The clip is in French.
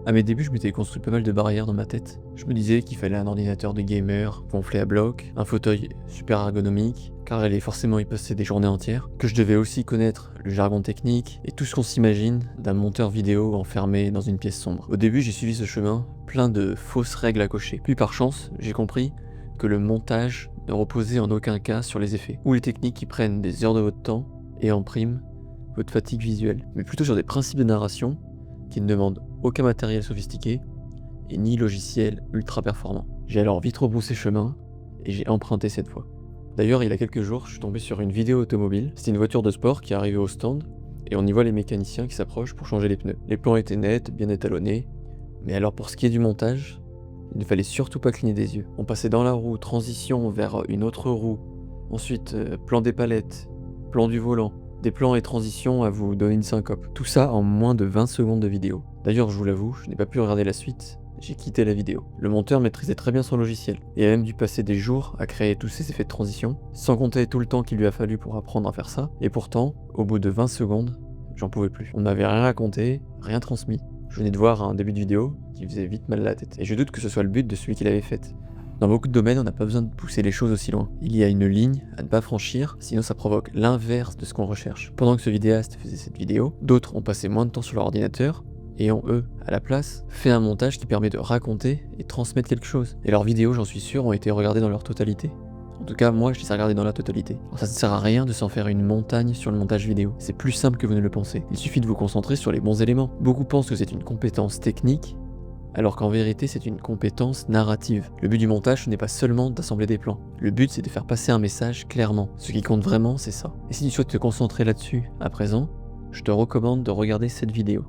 À mes débuts, je m'étais construit pas mal de barrières dans ma tête. Je me disais qu'il fallait un ordinateur de gamer, gonflé à bloc, un fauteuil super ergonomique, car j'allais forcément y passer des journées entières, que je devais aussi connaître le jargon technique et tout ce qu'on s'imagine d'un monteur vidéo enfermé dans une pièce sombre. Au début, j'ai suivi ce chemin, plein de fausses règles à cocher. Puis par chance, j'ai compris que le montage ne reposait en aucun cas sur les effets, ou les techniques qui prennent des heures de votre temps et en prime votre fatigue visuelle, mais plutôt sur des principes de narration qui ne demandent aucun matériel sophistiqué et ni logiciel ultra performant. J'ai alors vite rebroussé chemin et j'ai emprunté cette voie. D'ailleurs, il y a quelques jours, je suis tombé sur une vidéo automobile. C'était une voiture de sport qui arrivait au stand et on y voit les mécaniciens qui s'approchent pour changer les pneus. Les plans étaient nets, bien étalonnés, mais alors pour ce qui est du montage, il ne fallait surtout pas cligner des yeux. On passait dans la roue, transition vers une autre roue, ensuite plan des palettes, plan du volant, des plans et transitions à vous donner une syncope. Tout ça en moins de 20 secondes de vidéo. D'ailleurs, je vous l'avoue, je n'ai pas pu regarder la suite, j'ai quitté la vidéo. Le monteur maîtrisait très bien son logiciel, et a même dû passer des jours à créer tous ces effets de transition, sans compter tout le temps qu'il lui a fallu pour apprendre à faire ça, et pourtant, au bout de 20 secondes, j'en pouvais plus. On ne m'avait rien raconté, rien transmis. Je venais de voir un début de vidéo qui faisait vite mal à la tête, et je doute que ce soit le but de celui qui l'avait faite. Dans beaucoup de domaines, on n'a pas besoin de pousser les choses aussi loin. Il y a une ligne à ne pas franchir, sinon ça provoque l'inverse de ce qu'on recherche. Pendant que ce vidéaste faisait cette vidéo, d'autres ont passé moins de temps sur leur ordinateur et ont, eux, à la place, fait un montage qui permet de raconter et transmettre quelque chose. Et leurs vidéos, j'en suis sûr, ont été regardées dans leur totalité. En tout cas, moi, je les ai regardées dans la totalité. Alors, ça ne sert à rien de s'en faire une montagne sur le montage vidéo. C'est plus simple que vous ne le pensez. Il suffit de vous concentrer sur les bons éléments. Beaucoup pensent que c'est une compétence technique, alors qu'en vérité c'est une compétence narrative. Le but du montage ce n'est pas seulement d'assembler des plans, le but c'est de faire passer un message clairement. Ce qui compte vraiment c'est ça. Et si tu souhaites te concentrer là-dessus à présent, je te recommande de regarder cette vidéo.